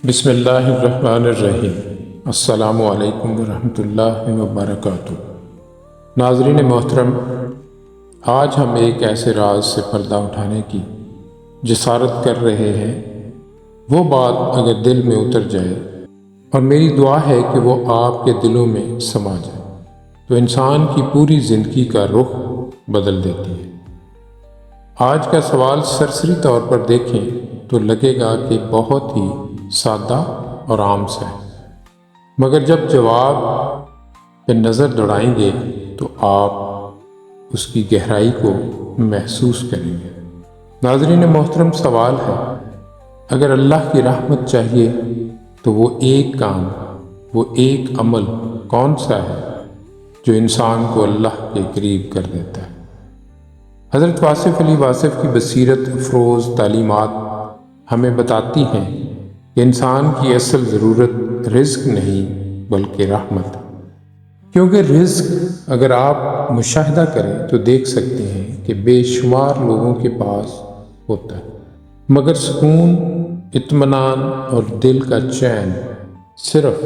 بسم اللہ الرحمن الرحیم۔ السلام علیکم ورحمۃ اللہ وبرکاتہ۔ ناظرین محترم، آج ہم ایک ایسے راز سے پردہ اٹھانے کی جسارت کر رہے ہیں۔ وہ بات اگر دل میں اتر جائے، اور میری دعا ہے کہ وہ آپ کے دلوں میں سما جائے، تو انسان کی پوری زندگی کا رخ بدل دیتی ہے۔ آج کا سوال سرسری طور پر دیکھیں تو لگے گا کہ بہت ہی سادہ اور عام سا ہے، مگر جب جواب پہ نظر دوڑائیں گے تو آپ اس کی گہرائی کو محسوس کریں گے۔ ناظرین محترم، سوال ہے، اگر اللہ کی رحمت چاہیے تو وہ ایک کام، وہ ایک عمل کون سا ہے جو انسان کو اللہ کے قریب کر دیتا ہے؟ حضرت واصف علی واصف کی بصیرت افروز تعلیمات ہمیں بتاتی ہیں کہ انسان کی اصل ضرورت رزق نہیں بلکہ رحمت ہے۔ کیونکہ رزق اگر آپ مشاہدہ کریں تو دیکھ سکتے ہیں کہ بے شمار لوگوں کے پاس ہوتا ہے، مگر سکون، اطمینان اور دل کا چین صرف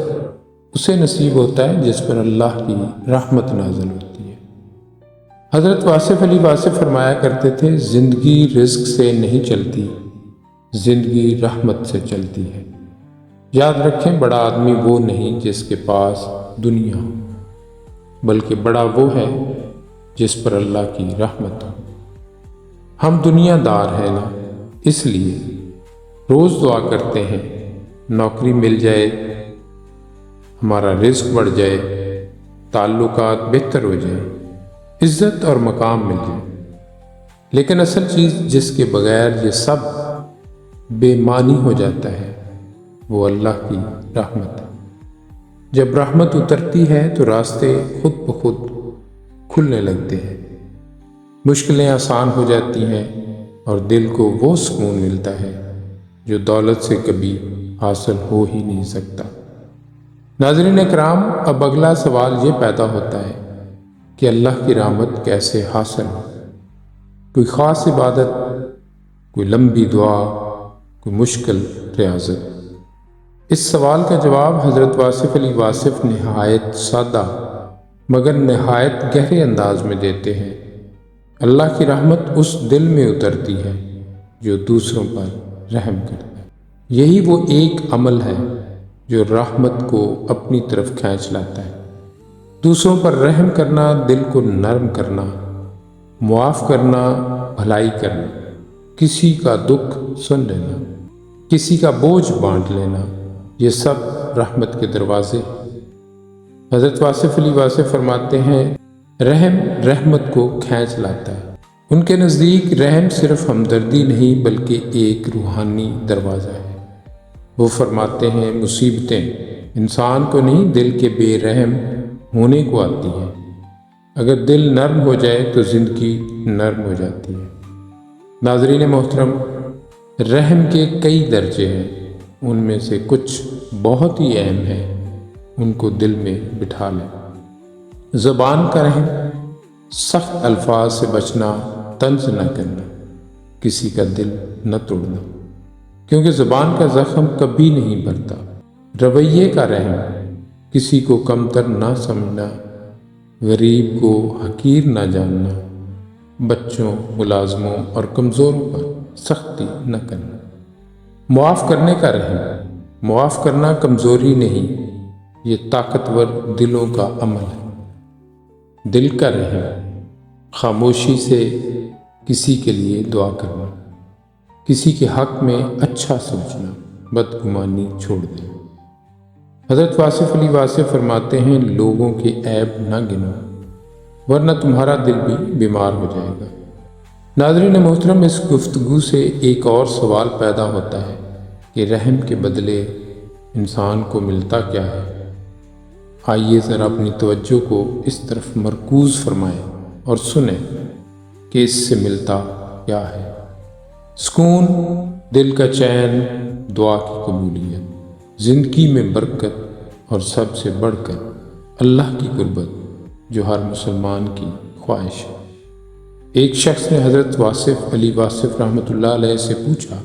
اسے نصیب ہوتا ہے جس پر اللہ کی رحمت نازل ہوتی ہے۔ حضرت واصف علی واصف فرمایا کرتے تھے، زندگی رزق سے نہیں چلتی، زندگی رحمت سے چلتی ہے۔ یاد رکھیں، بڑا آدمی وہ نہیں جس کے پاس دنیا ہو، بلکہ بڑا وہ ہے جس پر اللہ کی رحمت ہو۔ ہم دنیا دار ہیں نا، اس لیے روز دعا کرتے ہیں نوکری مل جائے، ہمارا رزق بڑھ جائے، تعلقات بہتر ہو جائیں، عزت اور مقام مل جائے۔ لیکن اصل چیز جس کے بغیر یہ سب بے معنی ہو جاتا ہے وہ اللہ کی رحمت ہے۔ جب رحمت اترتی ہے تو راستے خود بخود کھلنے لگتے ہیں، مشکلیں آسان ہو جاتی ہیں اور دل کو وہ سکون ملتا ہے جو دولت سے کبھی حاصل ہو ہی نہیں سکتا۔ ناظرین اکرام، اب اگلا سوال یہ پیدا ہوتا ہے کہ اللہ کی رحمت کیسے حاصل ہو؟ کوئی خاص عبادت، کوئی لمبی دعا، کوئی مشکل ریاضت؟ اس سوال کا جواب حضرت واصف علی واصف نہایت سادہ مگر نہایت گہرے انداز میں دیتے ہیں۔ اللہ کی رحمت اس دل میں اترتی ہے جو دوسروں پر رحم کرتا ہے۔ یہی وہ ایک عمل ہے جو رحمت کو اپنی طرف کھینچ لاتا ہے۔ دوسروں پر رحم کرنا، دل کو نرم کرنا، معاف کرنا، بھلائی کرنا، کسی کا دکھ سن لینا، کسی کا بوجھ بانٹ لینا، یہ سب رحمت کے دروازے ہیں۔ حضرت واصف علی واصف فرماتے ہیں، رحم رحمت کو کھینچ لاتا ہے۔ ان کے نزدیک رحم صرف ہمدردی نہیں بلکہ ایک روحانی دروازہ ہے۔ وہ فرماتے ہیں، مصیبتیں انسان کو نہیں دل کے بے رحم ہونے کو آتی ہیں۔ اگر دل نرم ہو جائے تو زندگی نرم ہو جاتی ہے۔ ناظرین محترم، رحم کے کئی درجے ہیں، ان میں سے کچھ بہت ہی اہم ہیں، ان کو دل میں بٹھا لیں۔ زبان کا رحم، سخت الفاظ سے بچنا، طنز نہ کرنا، کسی کا دل نہ توڑنا، کیونکہ زبان کا زخم کبھی نہیں بھرتا۔ رویے کا رحم، کسی کو کمتر نہ سمجھنا، غریب کو حقیر نہ جاننا، بچوں، ملازموں اور کمزوروں پر سختی نہ کرنا۔ معاف کرنے کا رحم، معاف کرنا کمزوری نہیں، یہ طاقتور دلوں کا عمل ہے۔ دل کا رحم، خاموشی سے کسی کے لیے دعا کرنا، کسی کے حق میں اچھا سوچنا، بدگمانی چھوڑ دینا۔ حضرت واصف علی واصف فرماتے ہیں، لوگوں کے عیب نہ گنو ورنہ تمہارا دل بھی بیمار ہو جائے گا۔ ناظرین محترم، اس گفتگو سے ایک اور سوال پیدا ہوتا ہے کہ رحم کے بدلے انسان کو ملتا کیا ہے؟ آئیے ذرا اپنی توجہ کو اس طرف مرکوز فرمائیں اور سنیں کہ اس سے ملتا کیا ہے۔ سکون، دل کا چین، دعا کی قبولیت، زندگی میں برکت اور سب سے بڑھ کر اللہ کی قربت جو ہر مسلمان کی خواہش ہے۔ ایک شخص نے حضرت واصف علی واصف رحمۃ اللہ علیہ سے پوچھا،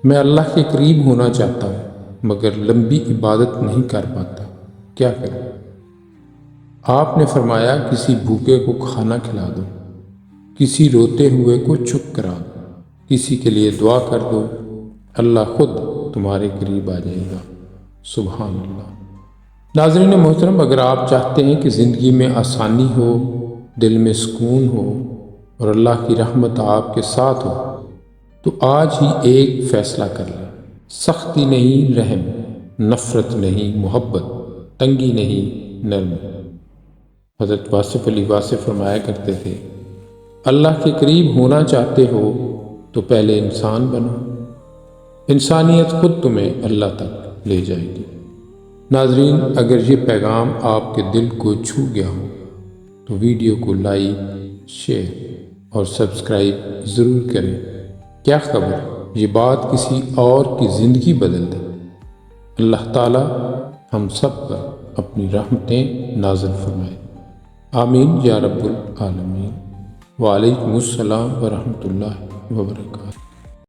میں اللہ کے قریب ہونا چاہتا ہوں، مگر لمبی عبادت نہیں کر پاتا، کیا کروں؟ آپ نے فرمایا کسی بھوکے کو کھانا کھلا دو، کسی روتے ہوئے کو چپ کرا دو، کسی کے لیے دعا کر دو، اللہ خود تمہارے قریب آ جائے گا۔ سبحان اللہ۔ ناظرین محترم، اگر آپ چاہتے ہیں کہ زندگی میں آسانی ہو، دل میں سکون ہو اور اللہ کی رحمت آپ کے ساتھ ہو تو آج ہی ایک فیصلہ کر لیں۔ سختی نہیں رحم، نفرت نہیں محبت، تنگی نہیں نرمی۔ حضرت واصف علی واصف فرمایا کرتے تھے، اللہ کے قریب ہونا چاہتے ہو تو پہلے انسان بنو، انسانیت خود تمہیں اللہ تک لے جائے گی۔ ناظرین، اگر یہ پیغام آپ کے دل کو چھو گیا ہو تو ویڈیو کو لائک، شیئر اور سبسکرائب ضرور کریں۔ کیا خبر یہ بات کسی اور کی زندگی بدل دے۔ اللہ تعالیٰ ہم سب پر اپنی رحمتیں نازل فرمائے۔ آمین یا رب العالمین۔ وعلیکم السلام ورحمۃ اللہ وبرکاتہ۔